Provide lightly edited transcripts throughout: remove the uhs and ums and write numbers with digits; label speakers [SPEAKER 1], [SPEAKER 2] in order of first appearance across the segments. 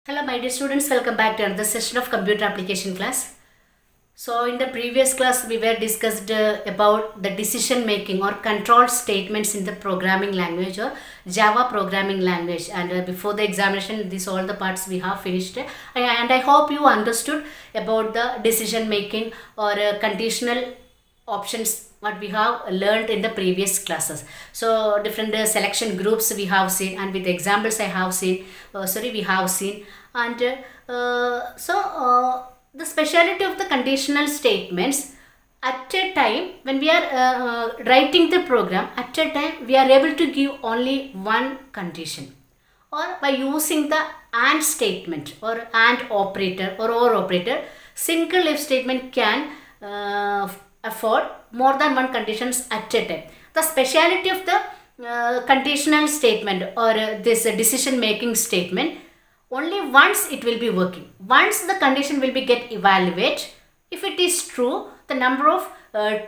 [SPEAKER 1] Hello my dear students, welcome back to another session of computer application class. So in the previous class we were discussed about the decision making or control statements in the programming language or Java programming language, and before the examination these all the parts we have finished, and I hope you understood about the decision making or conditional options what we have learned in the previous classes. So different selection groups we have seen, and with examples I have seen, we have seen, and the speciality of the conditional statements, at a time when we are writing the program, at a time we are able to give only one condition, or by using the AND statement or AND operator or operator, single if statement can afford more than one conditions at a time. The speciality of the conditional statement or this decision making statement, only once it will be working. Once the condition will be get evaluated, if it is true, the number of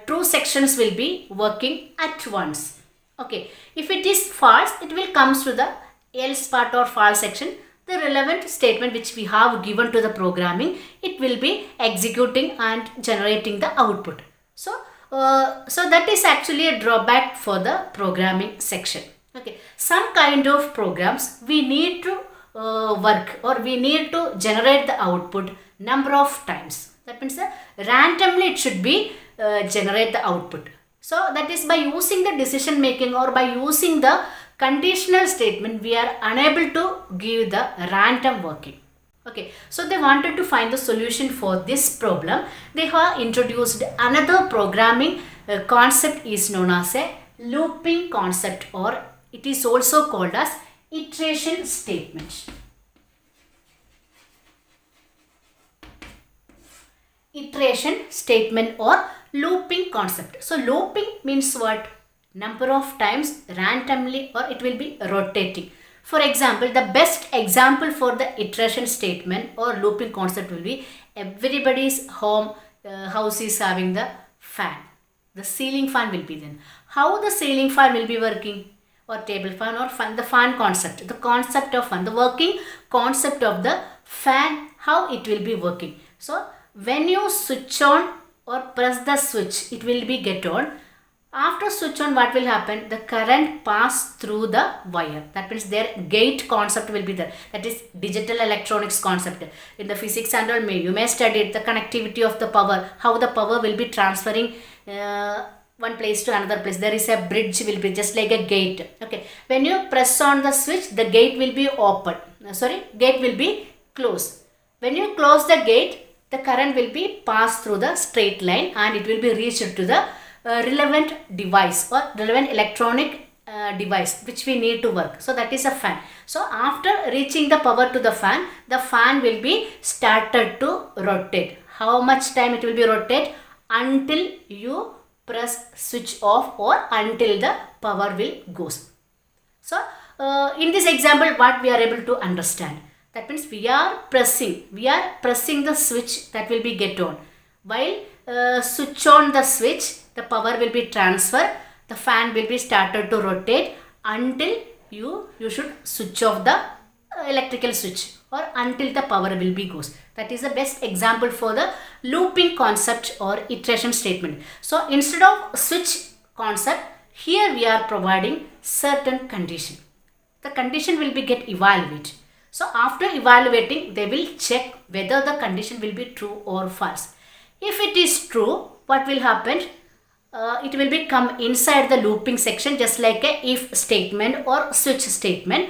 [SPEAKER 1] true sections will be working at once. Okay, if it is false, it will comes to the else part or false section. The relevant statement which we have given to the programming, it will be executing and generating the output. So that is actually a drawback for the programming section. Okay, some kind of programs we need to work or we need to generate the output number of times. That means randomly it should be generate the output. So that is by using the decision making or by using the conditional statement, we are unable to give the random working. Okay, so they wanted to find the solution for this problem. They have introduced another programming concept is known as a looping concept, or it is also called as iteration statement. Iteration statement or looping concept. So looping means what? Number of times randomly, or it will be rotating. For example, the best example for the iteration statement or looping concept will be everybody's house is having the fan. The ceiling fan will be then. How the ceiling fan will be working? Or table fan or fan, the fan concept. The concept of fan, the working concept of the fan, how it will be working. So when you switch on or press the switch, it will be get on. After switch on, what will happen? The current pass through the wire. That means their gate concept will be there. That is digital electronics concept. In the physics and all, you may study the connectivity of the power. How the power will be transferring one place to another place. There is a bridge will be just like a gate. Okay. When you press on the switch, the gate will be open. Gate will be closed. When you close the gate, the current will be passed through the straight line and it will be reached to the relevant device or relevant electronic device which we need to work. So that is a fan. So after reaching the power to the fan will be started to rotate. How much time it will be rotate? Until you press switch off or until the power will goes. So in this example, what we are able to understand, that means we are pressing the switch, that will be get on. While switch on the switch, the power will be transferred, the fan will be started to rotate until you should switch off the electrical switch or until the power will be goes. That is the best example for the looping concept or iteration statement. So instead of switch concept, here we are providing certain condition. The condition will be get evaluated. So after evaluating, they will check whether the condition will be true or false. If it is true, what will happen? It will be come inside the looping section just like a if statement or switch statement.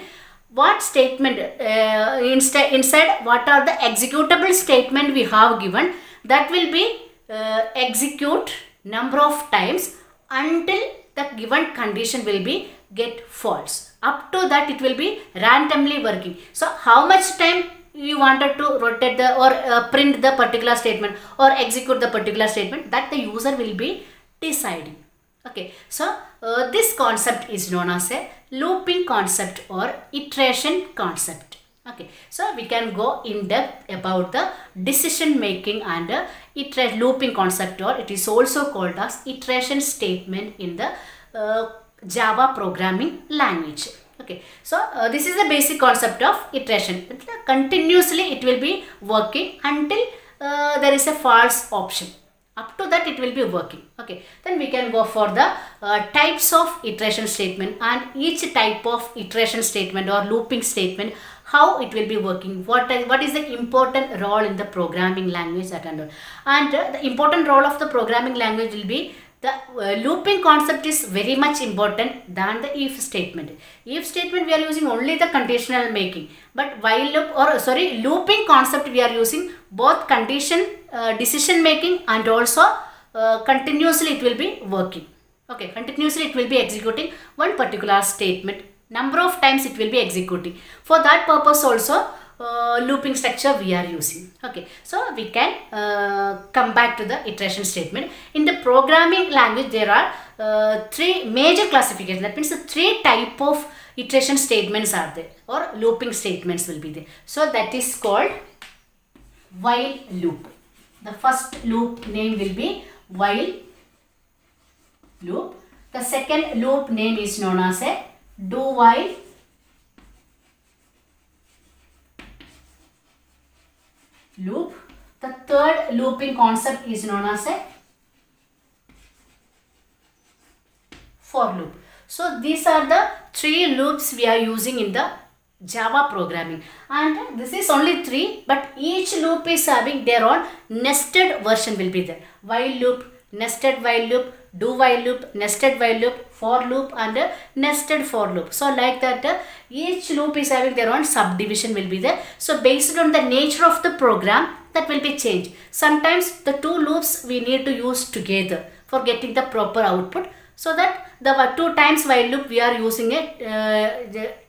[SPEAKER 1] What statement inside what are the executable statement we have given, that will be execute number of times until the given condition will be get false. Up to that it will be randomly working. So how much time you wanted to rotate the or print the particular statement or execute the particular statement, that the user will be deciding. Okay, so this concept is known as a looping concept or iteration concept. Okay, so we can go in depth about the decision making and looping concept, or it is also called as iteration statement in the Java programming language. Okay, so this is the basic concept of iteration. Continuously it will be working until there is a false option. Up to that it will be working. Okay, then we can go for the types of iteration statement, and each type of iteration statement or looping statement, how it will be working, what is the important role in the programming language, that and all. And the important role of the programming language will be the looping concept is very much important than the if statement. If statement we are using only the conditional making, but while loop, or sorry, looping concept we are using both condition decision making and also continuously it will be working. Okay, continuously it will be executing one particular statement, number of times it will be executing. For that purpose also looping structure we are using. Okay, so we can come back to the iteration statement. In the programming language there are three major classifications. That means the three type of iteration statements are there, or looping statements will be there. So that is called while loop. The first loop name will be while loop. The second loop name is known as a do while loop. The third looping concept is known as a for loop. So these are the three loops we are using in the Java programming, and this is only three, but each loop is having their own nested version will be there. While loop, nested while loop, do while loop, nested while loop, for loop, and nested for loop. So like that each loop is having their own subdivision will be there. So based on the nature of the program, that will be changed. Sometimes the two loops we need to use together for getting the proper output, so that the two times while loop we are using it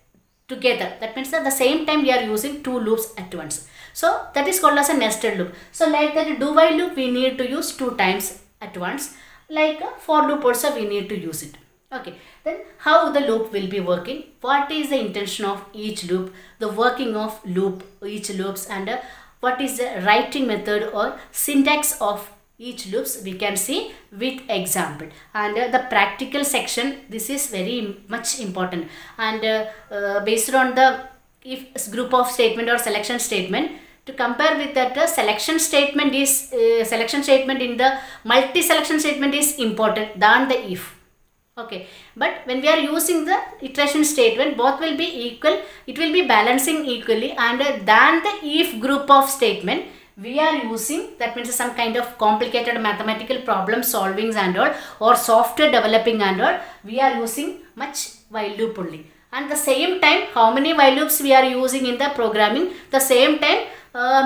[SPEAKER 1] together. That means at the same time we are using two loops at once. So that is called as a nested loop. So like that do while loop we need to use two times at once. Like for loop also we need to use it. Okay, then how the loop will be working, what is the intention of each loop, the working of loop, each loops, and what is the writing method or syntax of each loops we can see with example. And the practical section, this is very much important, and based on the if group of statement or selection statement, to compare with that selection statement is selection statement in the multi selection statement is important than the if. Okay, but when we are using the iteration statement, both will be equal, it will be balancing equally, and than the if group of statement we are using, that means some kind of complicated mathematical problem solvings and all, or software developing and all, we are using much while loop only. And the same time, how many while loops we are using in the programming, the same time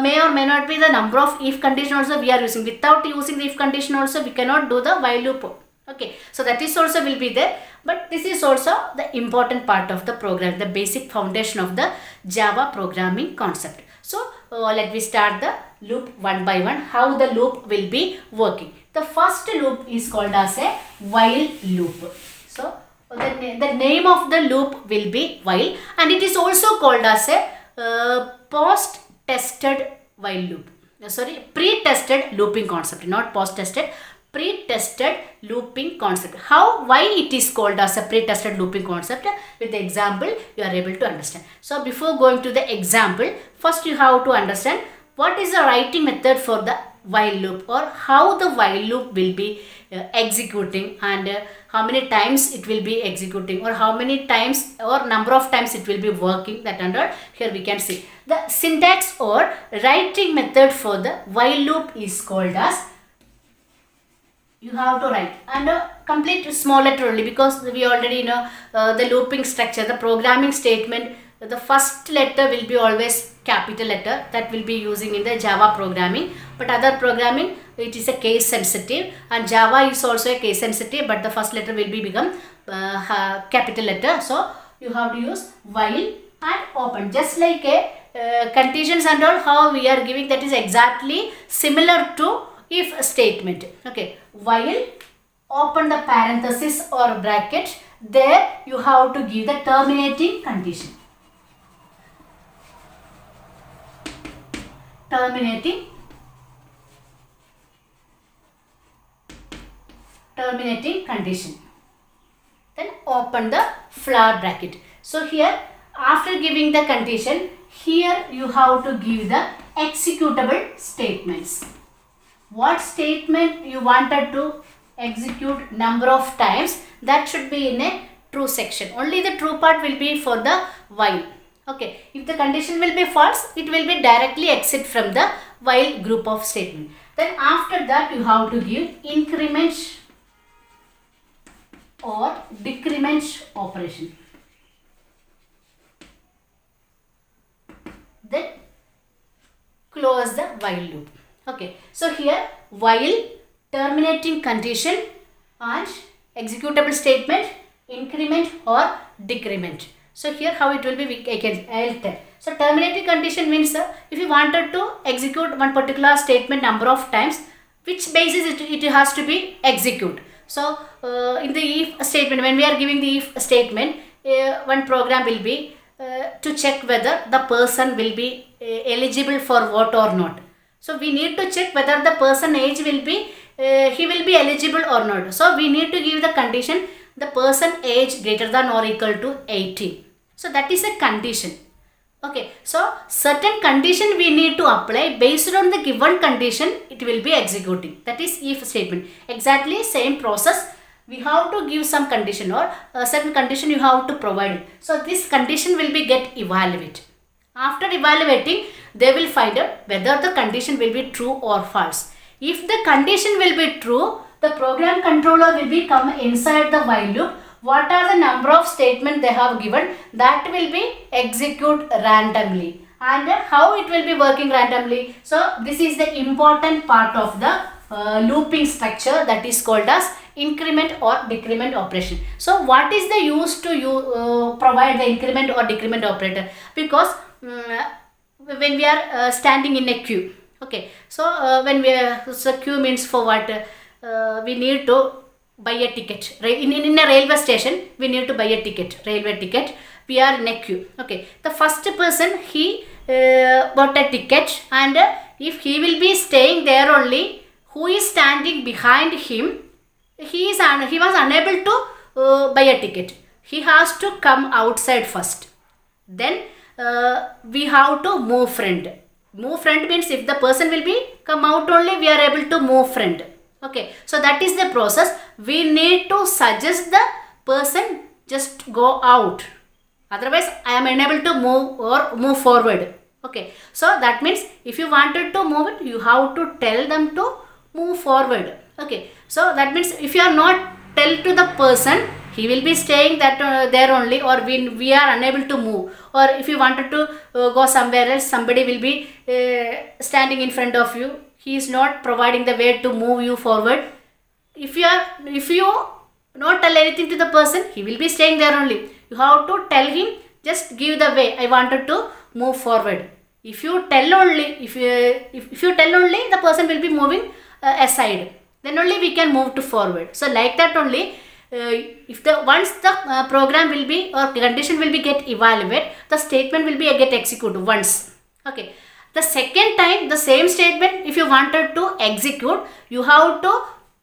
[SPEAKER 1] may or may not be the number of if condition also we are using. Without using the if condition also we cannot do the while loop. Okay, so that is also will be there, but this is also the important part of the program, the basic foundation of the Java programming concept. So let me start the loop one by one, how the loop will be working. The first loop is called as a while loop. So the name of the loop will be while, and it is also called as a post-tested while loop. Sorry, pre-tested looping concept, not post-tested, pre-tested looping concept. Why it is called as a pre-tested looping concept? With the example you are able to understand. So before going to the example, first you have to understand what is the writing method for the while loop, or how the while loop will be executing, and how many times it will be executing, or how many times or number of times it will be working, that under here we can see. The syntax or writing method for the while loop is called as, you have to write, and complete small letter only, because we already know the looping structure, the programming statement, the first letter will be always capital letter, that will be using in the Java programming. But other programming it is a case sensitive, and Java is also a case sensitive, but the first letter will be become capital letter. So you have to use while and open, just like a conditions and all how we are giving, that is exactly similar to if statement. Okay, while open the parenthesis or bracket, there you have to give the terminating condition. Terminating condition. Then open the flower bracket. So here after giving the condition, here you have to give the executable statements. What statement you wanted to execute number of times, that should be in a true section. Only the true part will be for the while. Okay, if the condition will be false, it will be directly exit from the while group of statement. Then after that you have to give increment or decrement operation. Then close the while loop. Okay, so here while, terminating condition and executable statement, increment or decrement. So here how it will be, I'll tell. So terminating condition means if you wanted to execute one particular statement number of times, which basis it has to be execute. So in the if statement, when we are giving the if statement, one program will be to check whether the person will be eligible for vote or not. So we need to check whether the person age will be, he will be eligible or not. So we need to give the condition the person age greater than or equal to 18. So that is a condition. Okay, so certain condition we need to apply, based on the given condition it will be executing. That is if statement. Exactly same process. We have to give some condition or a certain condition you have to provide. So this condition will be get evaluated. After evaluating, they will find out whether the condition will be true or false. If the condition will be true, the program controller will be come inside the while loop. What are the number of statements they have given, that will be execute randomly. And how it will be working randomly. So this is the important part of the looping structure, that is called as increment or decrement operation. So what is the use to provide the increment or decrement operator? Because when we are standing in a queue, okay, so when we are, so queue means for what, we need to buy a ticket. In a railway station, we need to buy a ticket, railway ticket. We are in a queue. Okay, the first person, he bought a ticket, and if he will be staying there only, who is standing behind him, he was unable to buy a ticket. He has to come outside first. Then we have to move friend. Move friend means if the person will be come out only, we are able to move friend. Okay, so that is the process. We need to suggest the person just go out. Otherwise, I am unable to move or move forward. Okay, so that means if you wanted to move it, you have to tell them to move forward. Okay, so that means if you are not tell to the person, he will be staying that there only, or we are unable to move. Or if you wanted to go somewhere else, somebody will be standing in front of you. He is not providing the way to move you forward. If you not tell anything to the person, he will be staying there only. You have to tell him, just give the way, I wanted to move forward. If you tell only, if you tell only, the person will be moving aside. Then only we can move to forward. So like that only, once the program will be or condition will be get evaluated, the statement will be get executed once. Okay. The second time, the same statement, if you wanted to execute, you have to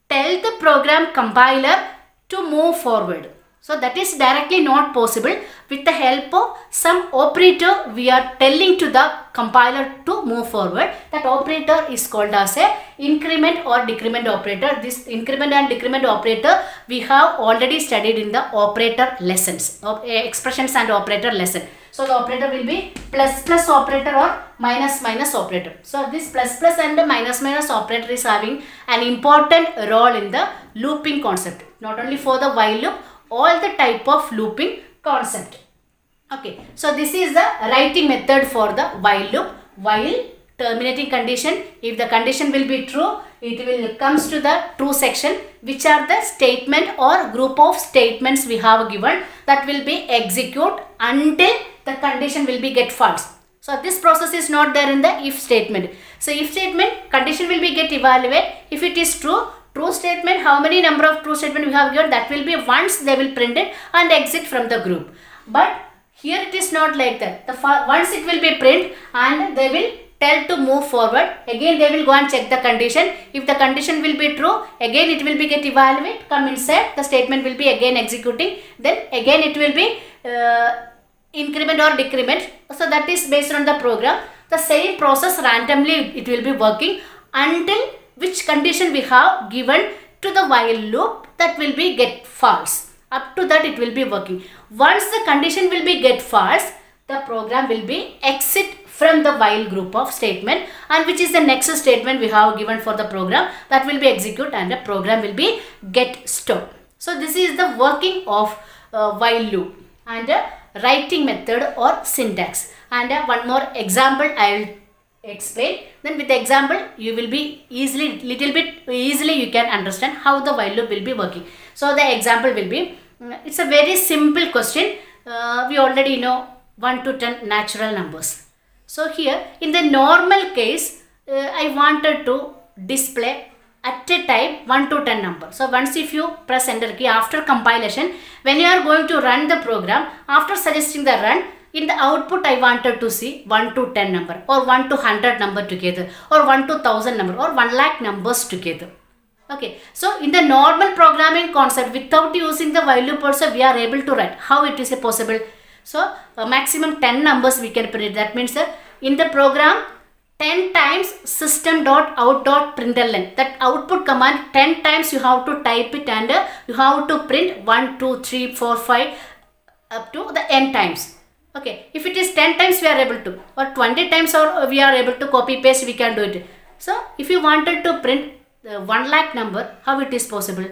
[SPEAKER 1] tell the program compiler to move forward. So that is directly not possible. With the help of some operator, we are telling to the compiler to move forward. That operator is called as a increment or decrement operator. This increment and decrement operator we have already studied in the operator lessons, expressions and operator lesson. So the operator will be plus plus operator or minus minus operator. So this plus plus and minus minus operator is having an important role in the looping concept. Not only for the while loop, all the type of looping concept. Okay, so this is the writing method for the while loop. While, terminating condition, if the condition will be true, it will comes to the true section, which are the statement or group of statements we have given that will be execute until the condition will be get false. So this process is not there in the if statement. So if statement, condition will be get evaluated. If it is true, true statement, how many number of true statement we have given, that will be once they will print it and exit from the group. But here it is not like that. Once it will be print and they will tell to move forward. Again they will go and check the condition. If the condition will be true, again it will be get evaluate, come inside, the statement will be again executing, then again it will be increment or decrement. So that is based on the program. The same process randomly it will be working until which condition we have given to the while loop, that will be get false. Up to that it will be working. Once the condition will be get false, the program will be exit from the while group of statement, and which is the next statement we have given for the program, that will be execute and the program will be get stopped. So this is the working of while loop and writing method or syntax. And one more example I will explain. Then with the example you will be little bit easily you can understand how the while loop will be working. So the example will be, it's a very simple question. We already know 1 to 10 natural numbers. So here in the normal case I wanted to display at a time 1 to 10 number. So once if you press enter key after compilation, when you are going to run the program, after suggesting the run, in the output I wanted to see 1 to 10 number or 1 to 100 number together or 1 to 1000 number or 1 lakh numbers together. Okay, so in the normal programming concept without using the while loop also we are able to write. How it is possible? So maximum 10 numbers we can print. That means in the program 10 times system.out.println, that output command 10 times you have to type it and you have to print 1, 2, 3, 4, 5 up to the n times. Okay, if it is 10 times we are able to, or 20 times or we are able to copy paste, we can do it. So if you wanted to print 1 lakh number, how it is possible?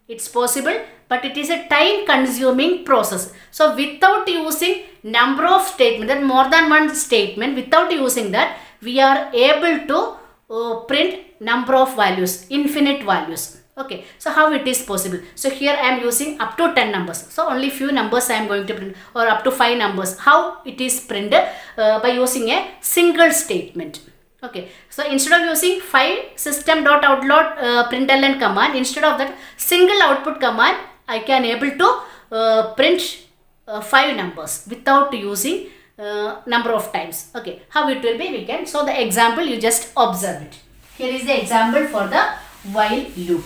[SPEAKER 1] It's possible, but it is a time consuming process. So without using number of statements, that more than one statement, without using that we are able to print number of values, infinite values. Okay, so how it is possible? So here I am using up to 10 numbers. So only few numbers I am going to print, or up to 5 numbers. How it is printed? By using a single statement. Okay, so instead of using 5 system.out.println command, instead of that single output command, I can able to print 5 numbers without using number of times. Okay, how it will be? We can. So the example you just observe it. Here is the example for the while loop.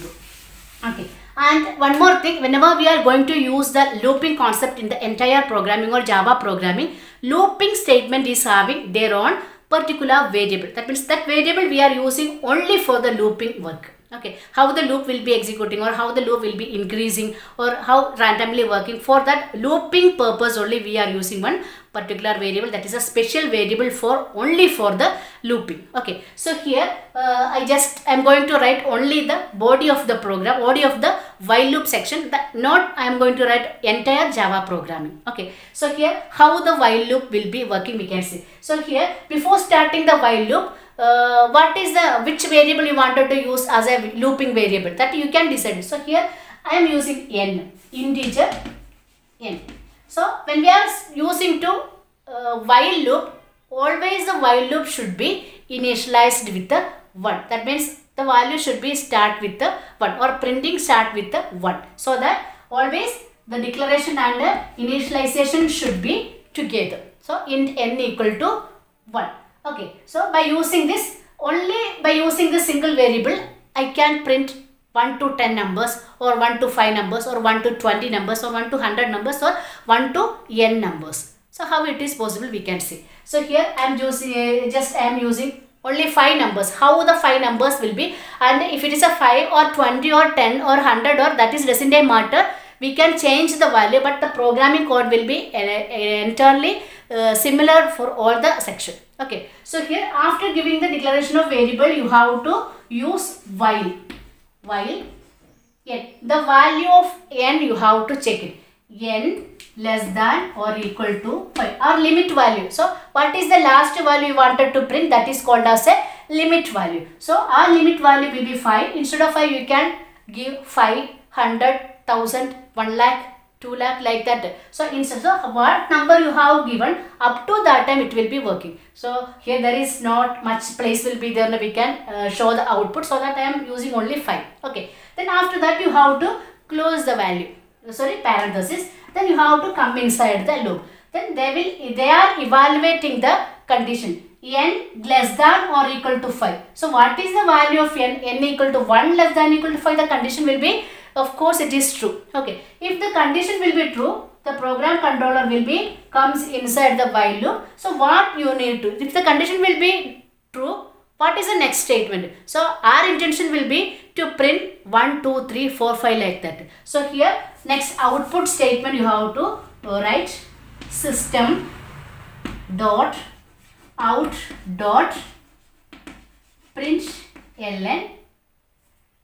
[SPEAKER 1] Okay, and one more thing, whenever we are going to use the looping concept in the entire programming or Java programming, looping statement is having their own particular variable. That means that variable we are using only for the looping work. Okay, how the loop will be executing or how the loop will be increasing or how randomly working, for that looping purpose only we are using one particular variable, that is a special variable for only for the looping. Okay, so here I am going to write only the body of the program, body of the while loop section, not I am going to write entire Java programming. Okay, so here how the while loop will be working we can see. So here before starting the while loop, which variable you wanted to use as a looping variable, that you can decide. So here I am using n, integer n. So when we are using to while loop, always the while loop should be initialized with the 1. That means the value should be start with the 1 or printing start with the 1. So that always the declaration and the initialization should be together. So int n equal to 1. Okay, so by using this, only by using the single variable, I can print 1 to 10 numbers or 1 to 5 numbers or 1 to 20 numbers or 1 to 100 numbers or 1 to n numbers. So how it is possible we can see. So here I am using using only 5 numbers. How the 5 numbers will be, and if it is a 5 or 20 or 10 or 100 or that is doesn't matter, we can change the value, but the programming code will be entirely similar for all the section. Okay, so here after giving the declaration of variable, you have to use while n. The value of n you have to check it. N less than or equal to 5 or limit value. So what is the last value you wanted to print? That is called as a limit value. So our limit value will be 5. Instead of 5 you can give 5, 100, 1000, 1 lakh, 2 lakh, like that. So instead of what number you have given, up to that time it will be working. So here there is not much place will be there, we can show the output, so that I am using only 5. Okay, then after that you have to close the value, parenthesis, then you have to come inside the loop. Then they are evaluating the condition. n less than or equal to 5. So what is the value of n? N equal to 1 less than equal to 5. The condition will be, of course it is true. Okay. If the condition will be true, the program controller will be comes inside the while loop. So what you need to, if the condition will be true, what is the next statement? So our intention will be to print 1, 2, 3, 4, 5 like that. So here next output statement you have to write system dot out dot print ln.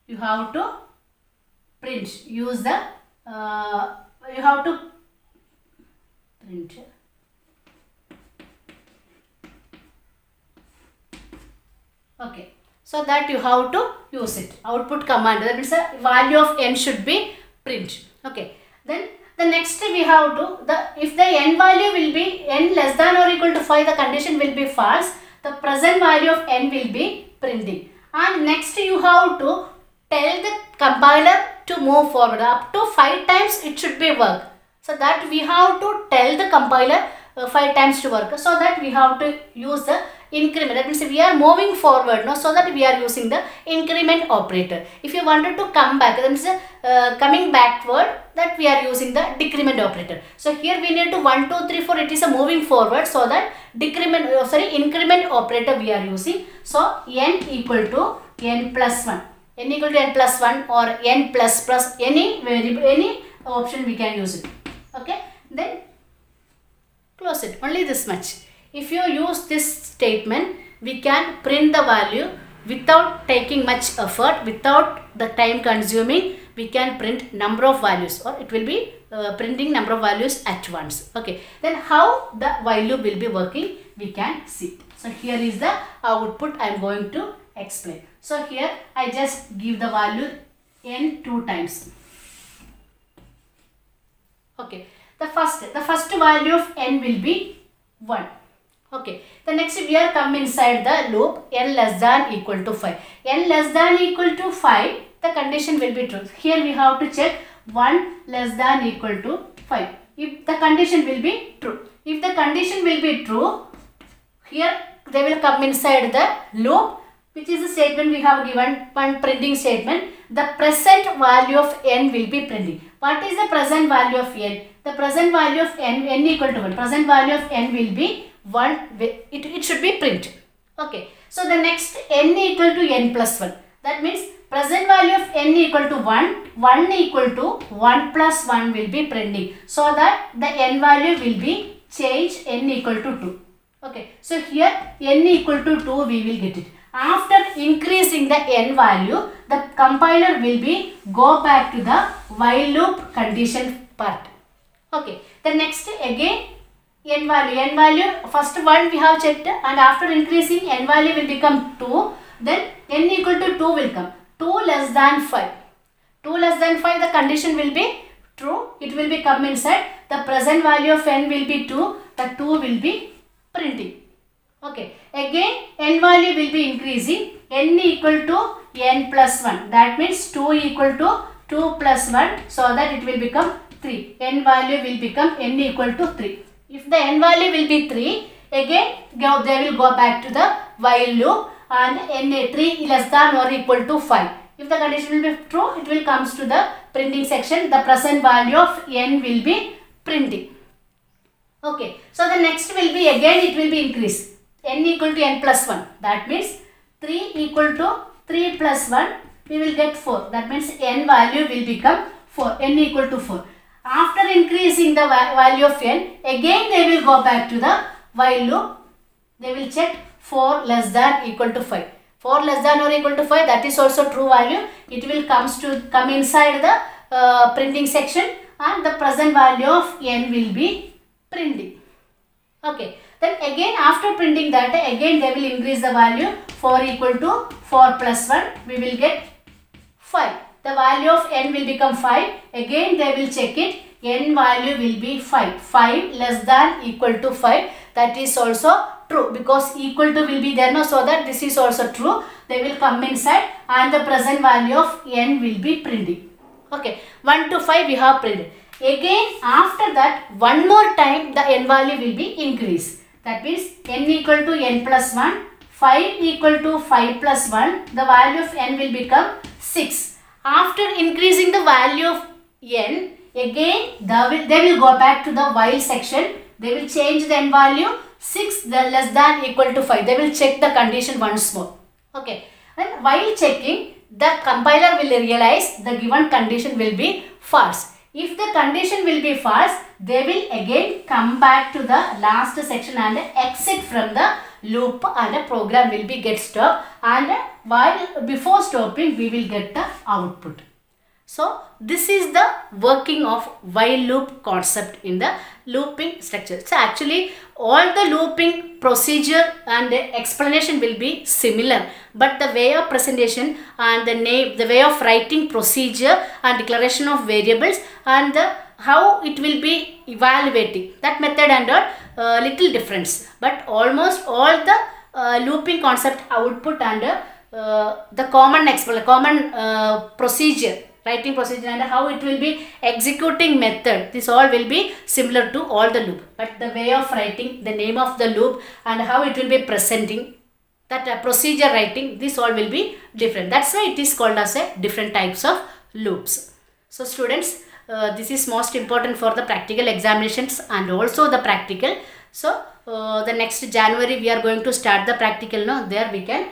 [SPEAKER 1] You have to print, use the you have to print. Okay, so that you have to use it. Output command, that means the value of n should be print. Okay, then the next we have to, if the n value will be n less than or equal to 5, the condition will be false. The present value of n will be printing. And next you have to tell the compiler to move forward. Up to 5 times it should be work. So that we have to tell the compiler 5 times to work. So that we have to use the increment. That means we are moving forward, no? So that we are using the increment operator. If you wanted to come back, that means coming backward, that we are using the decrement operator. So here we need to 1, 2, 3, 4. It is a moving forward. So that increment operator we are using. So n equal to n plus 1. N equal to n plus 1 or n plus any variable, any option we can use it. Okay, then close it. Only this much. If you use this statement, we can print the value without taking much effort, without the time consuming. We can print number of values, or it will be printing number of values at once. Okay, then how the while loop will be working, we can see. So here is the output I am going to explain. So here I just give the value n 2 times. Okay, the first value of n will be 1. Okay, the next we are come inside the loop n less than equal to 5. N less than equal to 5, the condition will be true. Here we have to check 1 less than equal to 5. If the condition will be true. If the condition will be true, here they will come inside the loop, which is the statement we have given, one printing statement. The present value of n will be printing. What is the present value of n? The present value of n equal to 1. Present value of n will be 1. It should be print. Okay. So the next n equal to n plus 1. That means present value of n equal to 1. 1 equal to 1 plus 1 will be printing. So that the n value will be changed n equal to 2. Okay. So here n equal to 2 we will get it. After increasing the n value, the compiler will be go back to the while loop condition part. Okay. The next again n value first 1 we have checked, and after increasing n value will become 2. Then n equal to 2 will come. 2 less than 5. 2 less than 5, the condition will be true. It will be come inside. The present value of n will be 2. The 2 will be printing. Okay. Again n value will be increasing. N equal to n plus 1. That means 2 equal to 2 plus 1. So that it will become 3. N value will become n equal to 3. If the n value will be 3, again they will go back to the while loop, and n 3 less than or equal to 5. If the condition will be true, it will comes to the printing section. The present value of n will be printing. Okay. So the next will be again it will be increase. N equal to n plus 1. That means 3 equal to 3 plus 1. We will get 4. That means n value will become 4. N equal to 4. After increasing the value of n, again they will go back to the while loop. They will check 4 less than equal to 5. 4 less than or equal to 5, that is also true value. It will come inside the printing section, and the present value of n will be printing. Okay. Then again after printing that, again they will increase the value. 4 equal to 4 plus 1, we will get 5. The value of n will become 5. Again they will check it. N value will be 5. 5 less than equal to 5. That is also true, because equal to will be there, no? So that this is also true. They will come inside, and the present value of n will be printing. Okay. 1 to 5 we have printed. Again after that, one more time the n value will be increased. that means n equal to n plus 1, 5 equal to 5 plus 1, the value of n will become 6. After increasing the value of n, again they will go back to the while section. They will change the n value 6 less than equal to 5. They will check the condition once more. Okay. And while checking, the compiler will realize the given condition will be false. If the condition will be false, they will again come back to the last section and exit from the loop, and the program will be get stopped, and while before stopping we will get the output. So this is the working of while loop concept in the looping structure. So actually all the looping procedure and explanation will be similar, but the way of presentation and the way of writing procedure and declaration of variables and how it will be evaluating that method and little difference, but almost all the looping concept output and the common procedure, writing procedure and how it will be executing method, this all will be similar to all the loop, but the way of writing, the name of the loop and how it will be presenting, that procedure writing, this all will be different. That's why it is called as a different types of loops. So students, this is most important for the practical examinations and also the practical. So the next January we are going to start the practical. Now there we can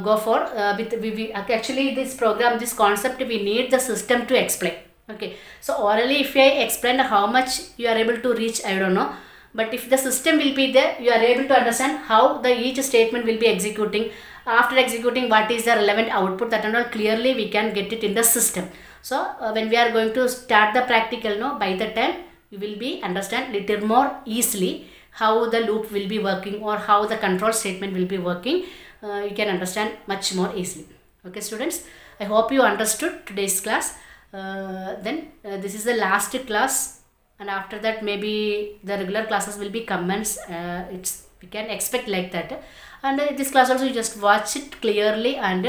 [SPEAKER 1] go for actually this program, this concept, we need the system to explain. Okay, so orally if I explain how much you are able to reach, I don't know, but if the system will be there, you are able to understand how the each statement will be executing. After executing, what is the relevant output, that and all clearly we can get it in the system. So when we are going to start the practical, no, by the time you will be understand little more easily how the loop will be working or how the control statement will be working. You can understand much more easily. Okay students, I hope you understood today's class. Then this is the last class, and after that maybe the regular classes will be comments. We can expect like that, and this class also you just watch it clearly, and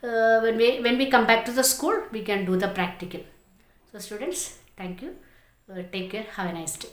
[SPEAKER 1] when we come back to the school we can do the practical. So students, thank you, take care, have a nice day.